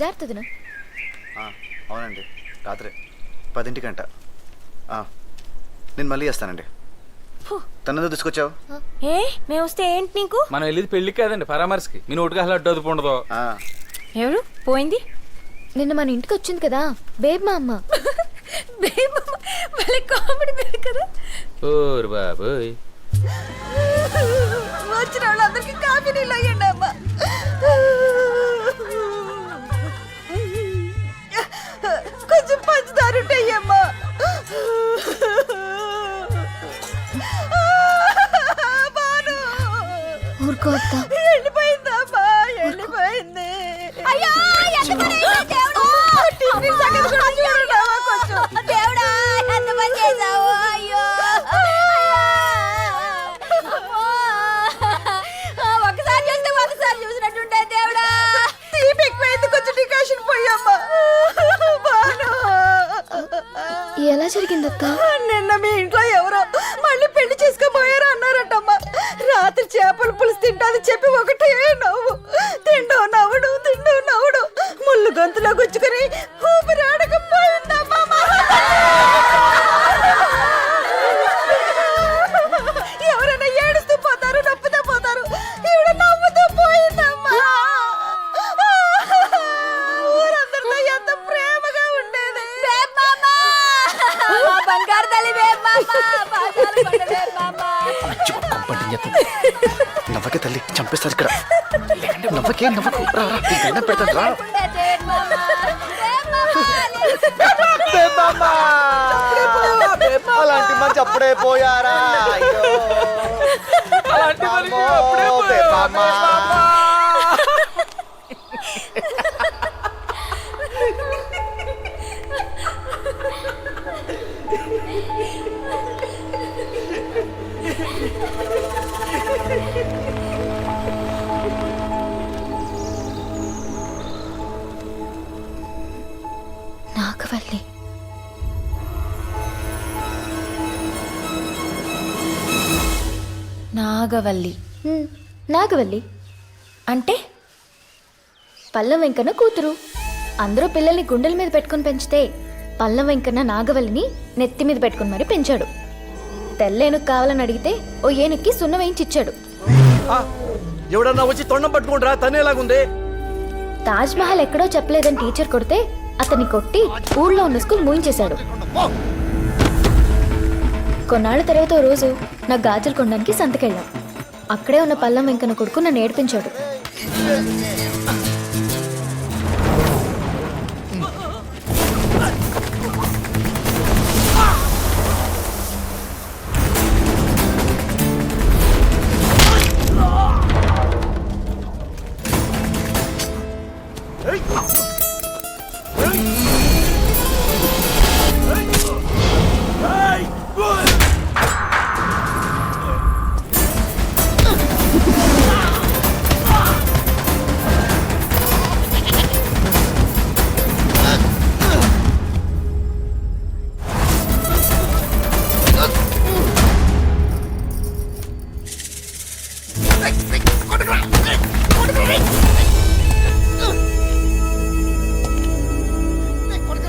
జాగ్రత్తదినా. అవునండి, రాత్రి 10ంటికంట. నేను మళ్ళీ చేస్తానండి. తనతో తీసుకొచ్చావు? ఏ మేము వస్తే ఏంటి నీకు? మనం వెళ్ళేది పెళ్ళికి కాదండి, పరామర్శకి. మీ నోటికి అసలు అడ్డు అదుపు ఉండదు. ఎవరు పోయింది? నిన్న మన ఇంటికి వచ్చింది కదా బేబ్ మా అమ్మ. బేబ్ మళ్ళీ కామెడీ పేరు కదా. ఓరు బాబోయ్, వచ్చిన వాళ్ళందరికీ కాఫీ నీళ్ళు అయ్యండి అమ్మ. కొంచెం పంచదార ఉంటాయమ్మా. ఊరుకో అత్త. వెళ్ళిపోయిందమ్మా, వెళ్ళిపోయింది. దేవుడా ఎంత పని చేసావు. అయ్యో ఒకసారి చూస్తే ఒకసారి చూసినట్టుంటే దేవుడా. తీపి ఎక్కువైంది, కొంచెం డికాషన్ పోయమ్మా. ఎలా జరిగిందక్క? నిన్న మీ ఇంట్లో ఎవరో మళ్ళీ పెళ్లి చేసుకోబోయారు అన్నారటమ్మా. రాత్రి చేపల పులుసు తింటాదని చెప్పి ఒకటే నవ్వు. తిండు నవ్వుడు, తిండు నవ్వుడు. ముళ్ళు గొంతులో గుచ్చుకుని ఊపిరాడకపోయిందమ్మా. ఎవరైనా ఏడుస్తూ పోతారు, నవ్వుతూ పోతారు. ఈవిడ నవ్వుతూ పోయిందమ్మా. ఊరందరితో ఎంత ప్రేమగా ఉండేది. బంగారు తల్లి నవ్వకే తల్లి, చంపేస్తారు ఇక్కడ. నవ్వకే, నవ్వకు. గండం పెడతాను రా. అలాంటి మంచి అప్పుడే పోయారా? నాగవల్లి. నాగవల్లి నాగవల్లి అంటే పల్లం వెంకన్న కూతురు. అందరూ పిల్లల్ని గుండెల మీద పెట్టుకుని పెంచితే పల్లం వెంకన్న నాగవల్లిని నెత్తి మీద పెట్టుకుని మరి పెంచాడు. తెల్లేనుకు కావాలని అడిగితే ఓ ఏనుక్కి సున్న వేయించిచ్చాడు. ఎవడన్నా వచ్చి తొండం పట్టుకుంటారా? తనేలాగుంది. తాజ్ మహల్ ఎక్కడో చెప్పలేదని టీచర్ కొడితే అతన్ని కొట్టి ఊళ్ళో ఉన్న స్కూల్ మూయించేశాడు. కొన్నాళ్ళ తర్వాత ఓ రోజు నా గాజులు కొనడానికి సంతకెళ్ళాం. అక్కడే ఉన్న పల్లం వెంకన్న కొడుకు నన్ను ఏడిపించాడు.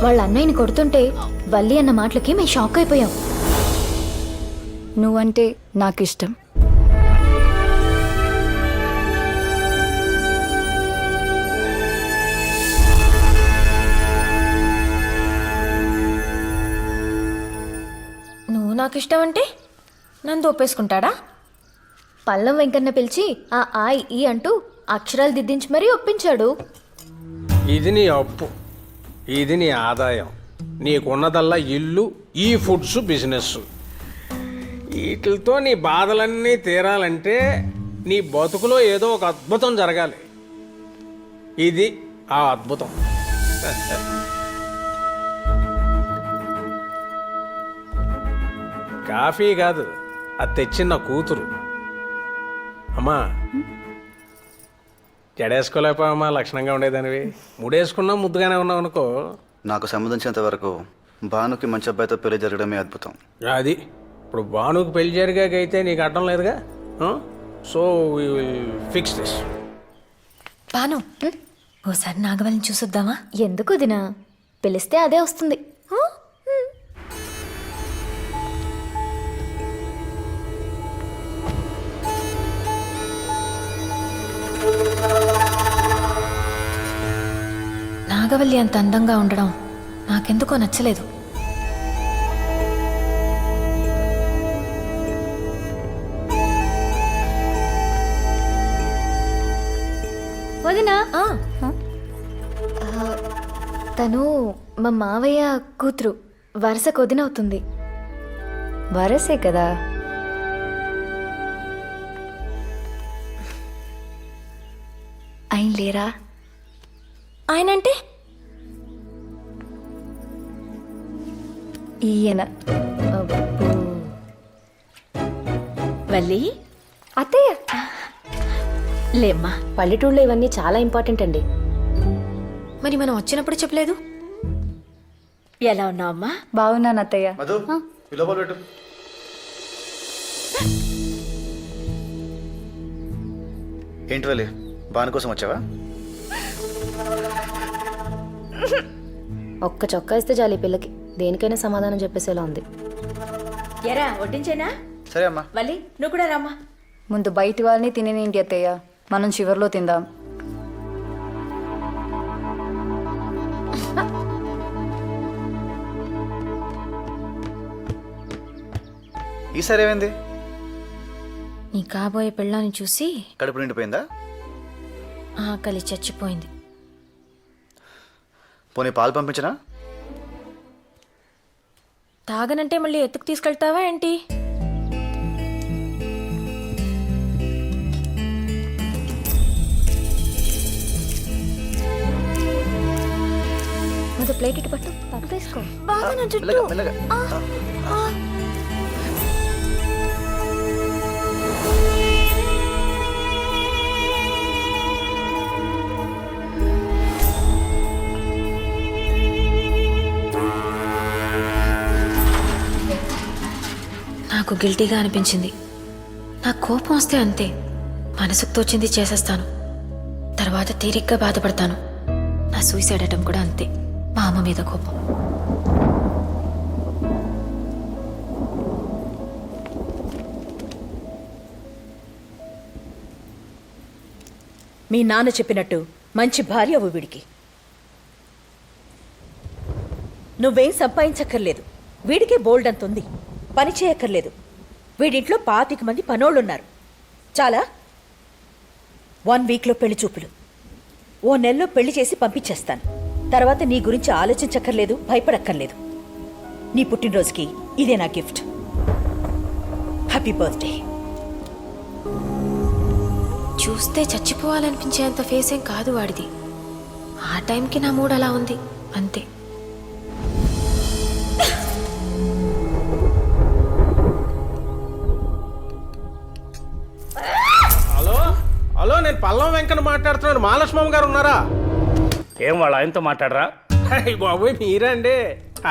వాళ్ళ అన్నయ్యని కొడుతుంటే వల్లి అన్న మాటలకి మేము షాక్ అయిపోయాం. నువ్వంటే నాకిష్టం. నువ్వు నాకిష్టం అంటే నన్ను ఒప్పేసుకుంటాడా? పల్లం వెంకన్న పిలిచి ఆ ఈ అంటూ అక్షరాలు దిద్దించి మరీ ఒప్పించాడు. ఇది నీ అప్పు, ఇది నీ ఆదాయం. నీకున్నదల్లా ఇల్లు, ఈ ఫుడ్స్, బిజినెస్. వీటితో నీ బాధలన్నీ తీరాలంటే నీ బతుకులో ఏదో ఒక అద్భుతం జరగాలి. ఇది ఆ అద్భుతం. కాఫీ కాదు, అది తెచ్చిన కూతురు. అమ్మా, జడేసుకోలేకపోయామా? లక్షణంగా ఉండేదానివి. ముడేసుకున్నా ముద్దుగానే ఉన్నావు అనుకో. నాకు సంబంధించినంత వరకు భానుకి మంచి అబ్బాయితో పెళ్లి జరగడమే అద్భుతం. అది ఇప్పుడు భానుకి పెళ్లి జరిగాకైతే నీకు అడ్డం లేదుగా. So we will fix this. Bhanu, ఓసారి నాగవల్లిని చూసొద్దామా? ఎందుకు దినా, పిలిస్తే అదే వస్తుంది. నాగవల్లి అంత అందంగా ఉండడం నాకెందుకో నచ్చలేదు. వదినా, ఆ, తను మా మావయ్య కూతురు, వరుసకు వదినవుతుంది. వరసే కదా. ఆయన లేరా? ఆయనంటే ఈయన. వల్లి అత్తయ్య. లేమ్మా. పల్లెటూళ్ళలో ఇవన్నీ చాలా ఇంపార్టెంట్ అండి. మరి మనం వచ్చినప్పుడు చెప్పలేదు. ఎలా ఉన్నావమ్మా? బాగున్నాను అత్తయ్య. మధు లోపల పెట్టు. ఏంటి వల్లి, బాను కోసం వచ్చావా? ఒక్క చొక్కా ఇస్తే చాలు ఈ పిల్లకి, దేనికైనా సమాధానం చెప్పేసేలా ఉంది. ఎరా వడ్డించేనా? సరే అమ్మా. వల్లి నువ్వు కూడా రామ్మా. ముందు బయటి వాళ్ళని తినేనేంటి అత్తయ్య, మనం చివర్లో తిందాం. ఈసారి ఏమైంది? నీ కాబోయే పెళ్ళాన్ని చూసి కడుపు నిండిపోయిందా? ఆకలి చచ్చిపోయింది. పోనీ పాలు పంపించనా? తాగనంటే మళ్ళీ ఎత్తుకు తీసుకెళ్తావా ఏంటి? ముందు ప్లేట్ ఇటు పట్టు, పప్పు వేసుకో. బాగా నా జుట్టు. మెల్లగా మెల్లగా. నాకు గిల్టీగా అనిపించింది. నా కోపం వస్తే అంతే, మనసుకు తోచింది చేసేస్తాను. తర్వాత తీరిగ్గా బాధపడతాను. నా సూసైడ్ అటెంప్ట్ కూడా అంతే, మా అమ్మ మీద కోపం. మీ నాన్న చెప్పినట్టు మంచి భార్య అవ్వు వీడికి. నువ్వేం సంపాదించక్కర్లేదు, వీడికే బోల్డ్ అంత ఉంది. పని చేయక్కర్లేదు. వీడింట్లో 25 మంది పనోళ్ళున్నారు. చాలా 1 వీక్లో పెళ్లి చూపులు, ఓ నెలలో పెళ్లి చేసి పంపించేస్తాను. తర్వాత నీ గురించి ఆలోచించక్కర్లేదు, భయపడక్కర్లేదు. నీ పుట్టినరోజుకి ఇదే నా గిఫ్ట్. Happy birthday. చూస్తే చచ్చిపోవాలనిపించేంత ఫేస్ ఏం కాదు వాడిది. ఆ టైంకి నా మూడ్ అలా ఉంది అంతే. హలో హలో, నేను పల్లం వెంకన్న మాట్లాడుతున్నాను. మహాలక్ష్మమ్మ గారు ఉన్నారా? ఏం వాళ్ళ ఆయనతో మాట్లాడరా? అయ్య బాబోయ్, మీరండి.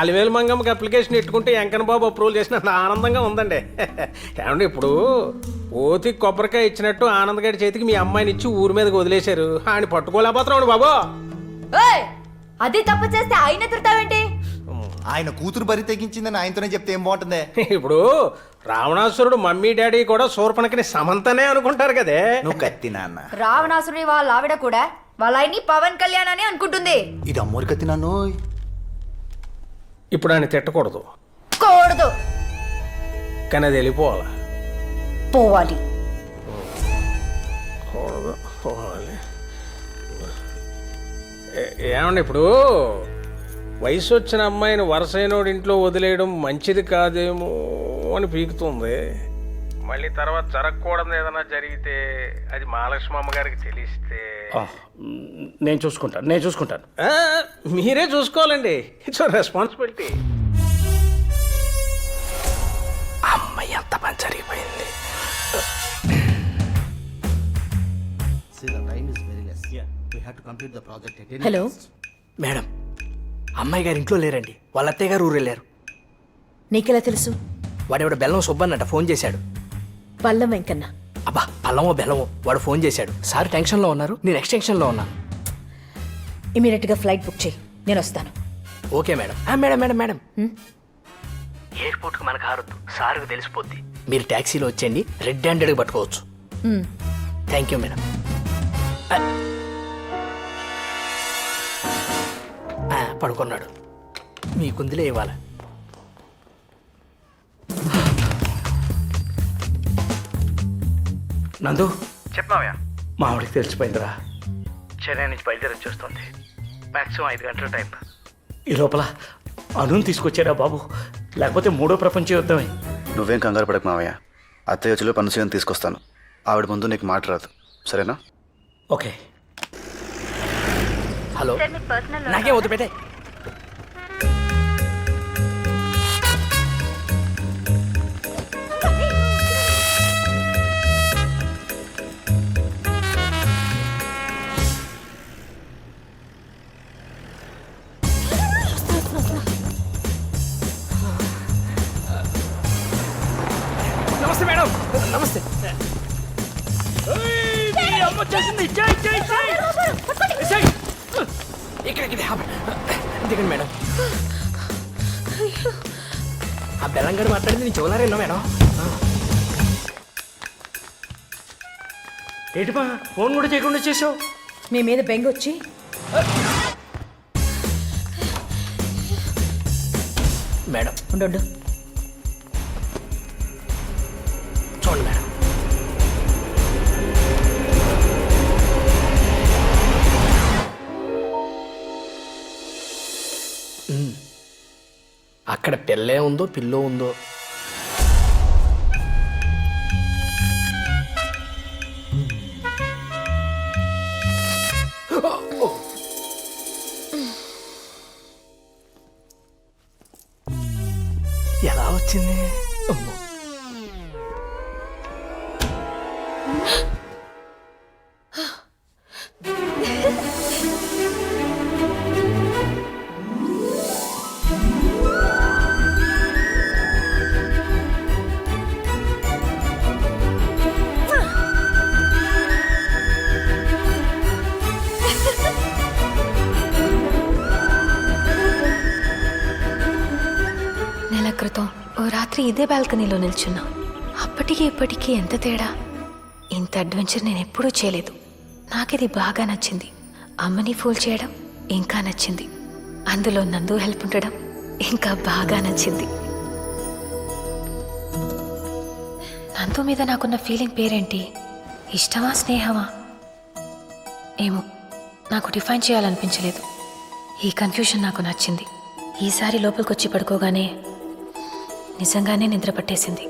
అలివేలు మంగమ్మకి అప్లికేషన్ పెట్టుకుంటే వెంకన్న బాబు అప్రూవల్ చేసినంత ఆనందంగా ఉందండి. ఏమండి, ఇప్పుడు ఓతికి కొబ్బరికాయ ఇచ్చినట్టు ఆనంద్ గారి చేతికి మీ అమ్మాయిని ఇచ్చి ఊరి మీదకి వదిలేశారు. ఆయన పట్టుకోలేకపోతున్నాడు బాబు. అది తప్పు చేస్తే ఆయన తిడతావేంటి? ఆయన కూతురు బరి తెగించిందని ఆయనతోనే చెప్తే ఏం బాగుంటుంది? ఇప్పుడు రావణాసురుడు మమ్మీ డాడీ కూడా శూర్పణఖని సమంతనే అనుకుంటారు కదే. నువ్వు కత్తి నాన్న. రావణాసురుడి వాళ్ళ ఆవిడ కూడా వాళ్ళ ఆయన్ని పవన్ కళ్యాణ్ అని అనుకుంటుంది. ఇది అమ్మోరి కత్తి నాన్నో. ఇప్పుడు ఆయన తిట్టకూడదు, కూడదు, కానీ అది వెళ్ళిపోవాలి. పోవాలి. కూడదు, పోవాలి. ఏమండి, ఇప్పుడు వయసు వచ్చిన అమ్మాయిని వరసైనోడి ఇంట్లో వదిలేయడం మంచిది కాదేమో అని పీకుతుంది. మళ్ళీ తర్వాత జరగకూడదు ఏదైనా జరిగితే అది మహాలక్ష్మమ్మ గారికి తెలిస్తే నేను చూసుకుంటాను. మీరే చూసుకోవాలండి. It's responsibility. అమ్మాయి ఎంత పని జరిగిపోయింది. హలో మేడం, అమ్మాయి గారు ఇంట్లో లేరండి. వాళ్ళ అత్తయ్య గారు ఊరు వెళ్ళారు. నీకెలా తెలుసు? వాడెవడ బెల్లం సుబ్బన్నట ఫోన్ చేశాడు. పల్లం వెంకన్న. అబ్బా, పల్లమో బెల్లమో వాడు ఫోన్ చేశాడు. సార్ టెన్షన్లో ఉన్నారు, నేను ఎక్స్టెన్షన్లో ఉన్నాను. ఇమీడియట్గా ఫ్లైట్ బుక్ చేయి, నేను వస్తాను. Okay madam. Madam madam madam ఎయిర్పోర్ట్కి మనకు హారొద్దు, సార్కు తెలిసిపోద్ది. మీరు ట్యాక్సీలో వచ్చేయండి, రెడ్ హ్యాండెడ్గా పట్టుకోవచ్చు. Thank you madam. పడుకున్నాడు. మీ కుందిలే ఇవ్వాలి. నందు చెప్పావయ్యా. మా ఆవిడకి తెలిసిపోయిందిరా. చెన్నై నుంచి బయలుదేరి వచ్చేస్తుంది. మ్యాక్సిమం 5 గంటల టైం. ఈ లోపల అనుని తీసుకొచ్చారా బాబు, లేకపోతే మూడో ప్రపంచ యుద్ధమే. నువ్వేం కంగారు పడకు మావయ్య. అత్తయ్య వచ్చి పనుసీని తీసుకొస్తాను. ఆవిడ ముందు నీకు మాట రాదు, సరేనా? ఓకే. హలో, నాకే వద్దు పెట్టే. నమస్తే మేడం. నమస్తే. ఇక్కడ దిగండి మేడం. ఆ బెల్లంగడ మాట్లాడింది నేను చూడలేరేనా మేడం? ఏంటిమా ఫోన్ కూడా చేయకుండా చేసావు? మీ మీద బెంగొచ్చి మేడం ఉండు. చూడండి మేడం. అక్కడ పిల్లే ఉందో పిల్లో ఉందో. ఎలా వచ్చింది? అమ్మో. నెల క్రితం ఓ రాత్రి ఇదే బాల్కనీలో నిల్చున్నా. అప్పటికి ఇప్పటికీ ఎంత తేడా. ఇంత అడ్వెంచర్ నేను ఎప్పుడూ చేయలేదు. నాకిది బాగా నచ్చింది. అమ్మని ఫూల్ చేయడం ఇంకా నచ్చింది. అందులో నందు హెల్ప్ ఉండడం ఇంకా బాగా నచ్చింది. నందు మీద నాకున్న ఫీలింగ్ పేరేంటి? ఇష్టమా, స్నేహమా? ఏమో, నాకు డిఫైన్ చేయాలనిపించలేదు. ఈ కన్ఫ్యూషన్ నాకు నచ్చింది. ఈసారి లోపలికి వచ్చి పడుకోగానే నిజంగానే నిద్ర పట్టేసింది.